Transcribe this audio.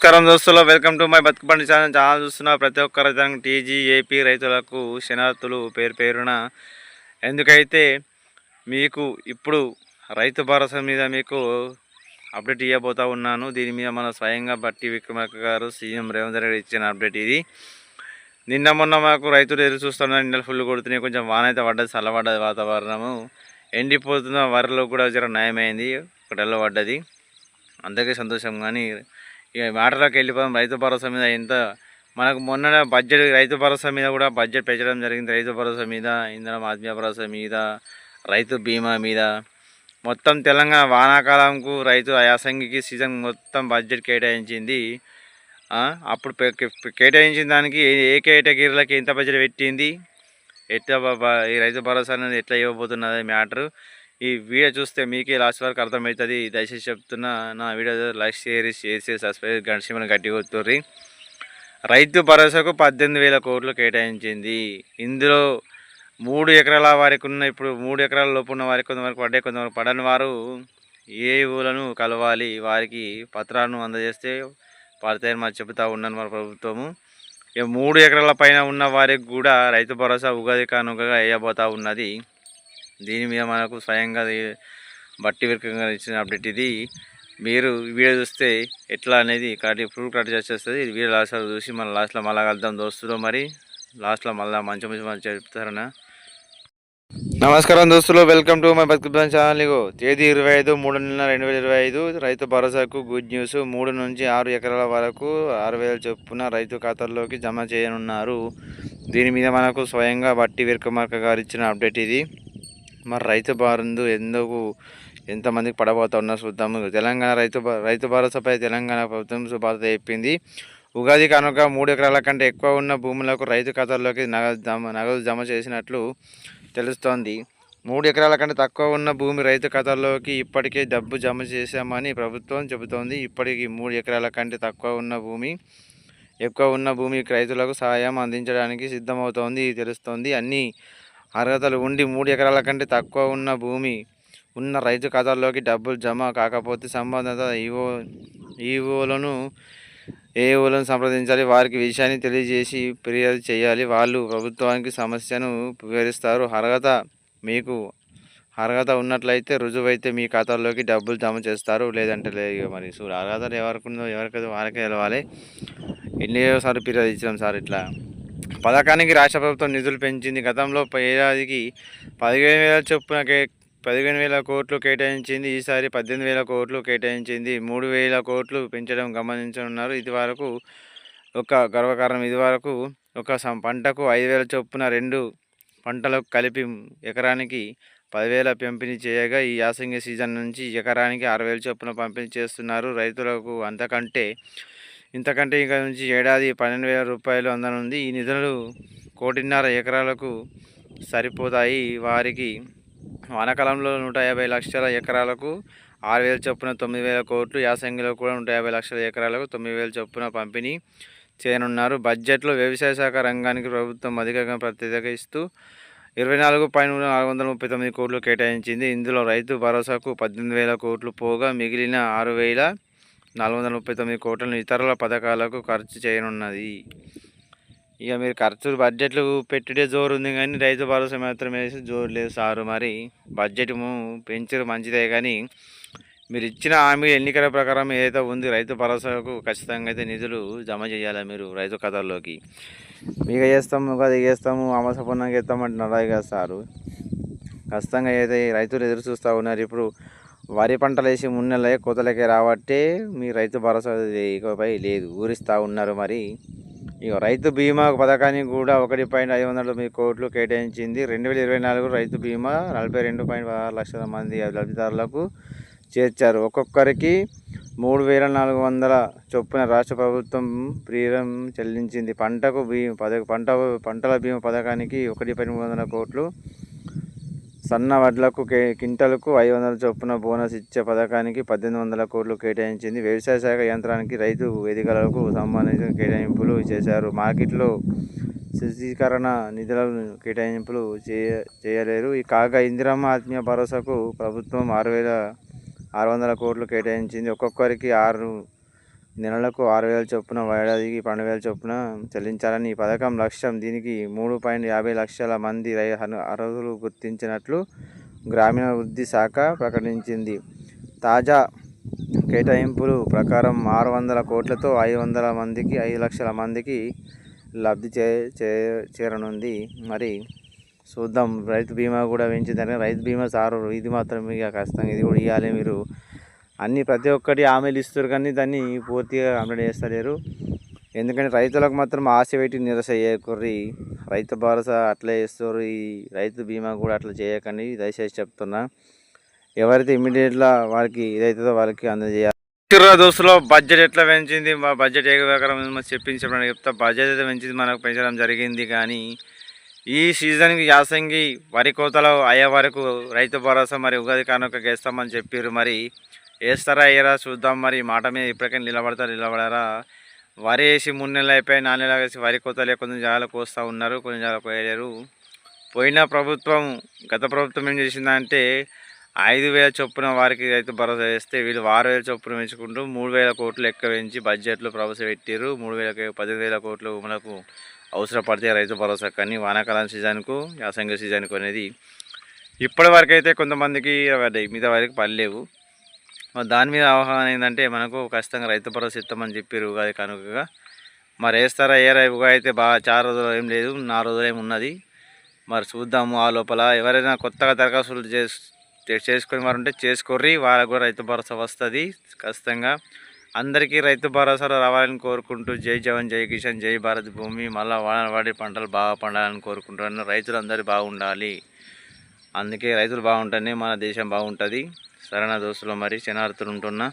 నమస్కారం దోస్తులు, welcome to my బతుకుబండి channel చూస్తున్న ప్రతి ఒక్క రైతాంగం టీజీ ఏపీ రైతులకు శనార్థులు పేరు పేరున. ఎందుకైతే మీకు ఇప్పుడు రైతు భరోసా మీద మీకు అప్డేట్ ఇవ్వబోతా ఉన్నాను. దీని మీద మన స్వయంగా బట్టి విక్రమార్క గారు సీఎం రేవంత్ రెడ్డి ఇచ్చిన అప్డేట్ ఇది. నిన్న మొన్న మాకు రైతులు ఎదురు చూస్తున్నారు. ఎండలు ఫుల్ కొడుతున్నాయి, కొంచెం వాన అయితే పడ్డది, చల్లబడ్డది వాతావరణము. ఎండిపోతున్న వరిలో కూడా జర నయమైంది, ఒకటెల్లో పడ్డది, అందరికీ సంతోషం. కానీ ఇక మాటలోకి వెళ్ళిపోదాం. రైతు భరోసా మీద ఎంత మనకు మొన్న బడ్జెట్ రైతు భరోసా మీద కూడా బడ్జెట్ పెంచడం జరిగింది. రైతు భరోసా మీద, ఇంధనం ఆత్మీయ భరోసా మీద, రైతు బీమా మీద, మొత్తం తెలంగాణ వానాకాలంకు రైతు యాసంగికి సీజన్ మొత్తం బడ్జెట్ కేటాయించింది. అప్పుడు కేటాయించిన దానికి ఏ కేటగిరీలకి ఎంత బడ్జెట్ పెట్టింది, ఎట్లా ఈ రైతు భరోసా అనేది ఎట్లా ఇవ్వబోతున్నది మ్యాటర్ ఈ వీడియో చూస్తే మీకే లాస్ట్ వరకు అర్థమవుతుంది. దయచేసి చెప్తున్నా, నా వీడియో లైక్ చేసి సబ్స్క్రైబ్ గంటసిమని గట్టి కొట్టుర్రి. రైతు భరోసాకు 18,000 కోట్లు కేటాయించింది. ఇందులో 3 ఎకరాల వారికి ఉన్న, ఇప్పుడు 3 ఎకరాల లోపు ఉన్న వారికి కొంతవరకు పడ్డాయి, కొంతవరకు పడని వారు ఏ ఊలను కలవాలి, వారికి పత్రాలను అందజేస్తే పడతాయని మరి చెబుతూ ఉన్నాను మన ప్రభుత్వము. ఇక 3 ఎకరాల పైన ఉన్న వారికి కూడా రైతు భరోసా ఉగాది కానుకగా వేయబోతూ ఉన్నది. దీని మీద మనకు స్వయంగా బట్టి విక్రమంగా ఇచ్చిన అప్డేట్ ఇది. మీరు వీడియో చూస్తే ఎట్లా అనేది కరెక్ట్ ప్రూఫ్ కరెక్ట్ చేసేస్తుంది. ఇది వీడియో లాస్ట్ చూసి మన లాస్ట్లో మళ్ళీ కలుద్దాం దోస్తులు. మరి లాస్ట్లో మళ్ళీ మంచి మంచి చెప్తారనా. నమస్కారం దోస్తులు, వెల్కమ్ టు మై బతుకుబండి ఛానల్. తేదీ 25/3/2025 రైతు భరోసాకు గుడ్ న్యూస్. 3 నుంచి 6 ఎకరాల వరకు 6,000 చొప్పున రైతు ఖాతాల్లోకి జమ చేయనున్నారు. దీని మీద మనకు స్వయంగా బట్టి విక్రమార్క గారు ఇచ్చిన అప్డేట్ ఇది. మరి రైతు బంధు ఎందుకు ఎంతమందికి పడబోతా ఉన్నారు చూద్దాము. తెలంగాణ రైతు భరోసాపై తెలంగాణ ప్రభుత్వం శుభార్త చెప్పింది. ఉగాది కనుక 3 ఎకరాల కంటే ఎక్కువ ఉన్న భూములకు రైతు ఖాతాల్లోకి నగదు జమ చేసినట్లు తెలుస్తోంది. 3 ఎకరాల కంటే తక్కువ ఉన్న భూమి రైతు ఖాతాల్లోకి ఇప్పటికే డబ్బు జమ చేశామని ప్రభుత్వం చెబుతోంది. ఇప్పటికీ 3 ఎకరాల కంటే ఎక్కువ ఉన్న భూమికి రైతులకు సహాయం అందించడానికి సిద్ధమవుతోంది తెలుస్తోంది. అన్ని అర్హతలు ఉండి 3 ఎకరాల కంటే తక్కువ ఉన్న భూమి ఉన్న రైతు ఖాతాల్లోకి డబ్బులు జమ కాకపోతే సంబంధిత ఏఓలను సంప్రదించాలి. వారికి విషయాన్ని తెలియజేసి ఫిర్యాదు చేయాలి. వాళ్ళు ప్రభుత్వానికి సమస్యను వివరిస్తారు. అర్హత ఉన్నట్లయితే రుజువైతే మీ ఖాతాల్లోకి డబ్బులు జమ చేస్తారు, లేదంటే లేదు. మరి అర్హతలు ఎవరికి ఉందో ఎవరికైతే వారికే తెలవాలి. ఎన్నోసార్లు ఫిర్యాదు ఇచ్చాం సార్. ఇట్లా పథకానికి రాష్ట్ర ప్రభుత్వం నిధులు పెంచింది. గతంలో ఏడాదికి 15,000 చొప్పున 15,000 కోట్లు కేటాయించింది. ఈసారి 18,000 కోట్లు కేటాయించింది. 3,000 కోట్లు పెంచడం గమనించనున్నారు. ఇది వరకు ఒక గర్వకారణం. ఇది వరకు ఒక పంటకు 5,000 చొప్పున 2 పంటలకు కలిపి ఎకరానికి 10,000 పంపిణీ చేయగా, ఈ యాసంగి సీజన్ నుంచి ఎకరానికి 6,000 చొప్పున పంపిణీ చేస్తున్నారు రైతులకు. ఇంతకంటే ఇక నుంచి ఏడాది 12,000 రూపాయలు అందనుంది. ఈ నిధులు 1.5 ఎకరాలకు సరిపోతాయి. వారికి వానాకాలంలో 150 లక్షల ఎకరాలకు 6,000 చొప్పున 9,000 కోట్లు, యాసంగిలో కూడా 150 లక్షల ఎకరాలకు 9,000 చొప్పున పంపిణీ చేయనున్నారు. బడ్జెట్లో వ్యవసాయ శాఖ రంగానికి ప్రభుత్వం అధికంగా ప్రత్యేకత ఇస్తూ 24,439 కోట్లు కేటాయించింది. ఇందులో రైతు భరోసాకు 18,000 కోట్లు పోగా మిగిలిన 6,439 కోట్లను ఇతరుల పథకాలకు ఖర్చు చేయనున్నది. ఇక మీరు ఖర్చులు బడ్జెట్లు పెట్టుడే జోరు ఉంది, కానీ రైతు భరోసా మాత్రం వేసి జోరు లేదు సారు. మరి బడ్జెట్ పెంచరు మంచిదే, కానీ మీరు ఇచ్చిన హామీ ఎన్నికల ప్రకారం ఏదైతే ఉంది రైతు భరోసాకు ఖచ్చితంగా అయితే నిధులు జమ చేయాలి మీరు రైతు ఖాతాల్లోకి. మీకు చేస్తాము, అది చేస్తాము, అమసపన్నంగా చేస్తామంటున్నారు కదా సారు. ఖచ్చితంగా అయితే రైతులు ఎదురు చూస్తూ ఉన్నారు. ఇప్పుడు వరి పంటలు వేసి 3 నెలలే కోతలకే రాబట్టే మీ రైతు భరోసా ఇకపై లేదు, ఊరిస్తూ ఉన్నారు. మరి ఇక రైతు బీమా పథకానికి కూడా 1,509 కోట్లు కేటాయించింది. 2024 రైతు బీమా 42.6 లక్షల మంది లబ్ధిదారులకు చేర్చారు. ఒక్కొక్కరికి 3,400 చొప్పున రాష్ట్ర ప్రభుత్వం ప్రీమియం చెల్లించింది. పంటల బీమా పథకానికి 1,300 కోట్లు, సన్న వడ్లకు క్వింటల్కు 500 చొప్పున బోనస్ ఇచ్చే పథకానికి 1,800 కోట్లు కేటాయించింది. వ్యవసాయ శాఖ యంత్రానికి రైతు వేదికలకు సంబంధించిన కేటాయింపులు చేశారు. మార్కెట్లో శుద్ధీకరణ నిధులను కేటాయింపులు చేయలేరు. కాగా ఇందిరమ్మ ఆత్మీయ భరోసాకు ప్రభుత్వం 6,600 కోట్లు కేటాయించింది. ఒక్కొక్కరికి నెలలకు 6,000 చొప్పున ఏడాదికి 12,000 చొప్పున చెల్లించాలని ఈ పథకం లక్ష్యం. దీనికి 3.50 లక్షల మంది అర్హులు గుర్తించినట్లు గ్రామీణాభివృద్ధి శాఖ ప్రకటించింది. తాజా కేటాయింపుల ప్రకారం 600 కోట్లతో 500 మందికి 5 లక్షల మందికి లబ్ధి చేరనుంది. మరి చూద్దాం. రైతు బీమా కూడా పెంచిందని, రైతు బీమా సారు ఇది మాత్రం ఇక ఖచ్చితంగా ఇది కూడా ఇవ్వాలి. మీరు అన్నీ ప్రతి ఒక్కటి హామీలు ఇస్తారు కానీ దాన్ని పూర్తిగా కంప్లీట్ చేస్తలేరు. ఎందుకంటే రైతులకు మాత్రం ఆశ పెట్టి నిరాశ చేయకుర్రి. రైతు భరోసా అట్లే చేస్తారు, ఈ రైతు బీమా కూడా అట్లా చేయకండి దయచేసి చెప్తున్నా. ఎవరైతే ఇమీడియట్గా వారికి ఇదైతుందో వాళ్ళకి అందజేయాలి. దోస్తులో బడ్జెట్ ఎట్లా పెంచింది, మా బడ్జెట్ ఏ ప్రకారం చెప్పించడం చెప్తా. బడ్జెట్ అయితే పెంచింది, మనకు పెంచడం జరిగింది. కానీ ఈ సీజన్కి యాసంగి వరి కోతలు అయ్యే వరకు రైతు భరోసా మరి ఉగాది కానుక వేస్తామని చెప్పారు. మరి వేస్తారా అయ్యారా చూద్దాం. మరి మాట మీద ఇప్పటికైనా నిలబడరా. వరి వేసి 3 నెలలు అయిపోయి 4 నెలలు వేసి వరి కోతలే కొంచెం జాగాలు కోస్తూ ఉన్నారు, కొంచెం జాగాలు కోయలేరు. పోయిన ప్రభుత్వం గత ప్రభుత్వం ఏం చేసిందంటే 5,000 చొప్పున వారికి రైతు భరోసా వేస్తే వీళ్ళు 6,000 చొప్పున పెంచుకుంటూ 3,000 కోట్లు ఎక్కువ పెంచి బడ్జెట్లో ప్రవేశపెట్టారు. 10,000 కోట్లు మనకు అవసరపడితే రైతు భరోసా కానీ వానాకాలం సీజన్కు యాసంగి సీజన్కు అనేది ఇప్పటి వరకు అయితే కొంతమందికి పడ్డాయి, మిగతా వారికి పడలేవు. దాని మీద అవగాహన ఏంటంటే మనకు ఖచ్చితంగా రైతు భరోసా ఇస్తామని చెప్పారు ఉగాది కనుకగా. మరి వేస్తారా ఏరా ఉగాది అయితే బాగా 4 రోజులు ఏం లేదు, 4 రోజులు ఏమి ఉన్నది. మరి చూద్దాము. ఆ లోపల ఎవరైనా కొత్తగా దరఖాస్తులు చేసుకొని వారు ఉంటే చేసుకోర్రి, వాళ్ళకు కూడా రైతు భరోసా వస్తుంది ఖచ్చితంగా. అందరికీ రైతు భరోసాలో రావాలని కోరుకుంటూ జై జవాన్ జై కిసాన్ జై భారత్ భూమి. మళ్ళీ వాడి పంటలు బాగా పండాలని కోరుకుంటున్నాను. రైతులు అందరూ బాగుండాలి, అందుకే రైతులు బాగుంటేనే మన దేశం బాగుంటుంది. సరేనా దోస్తులు, మరి శనార్థులు ఉంటున్నా.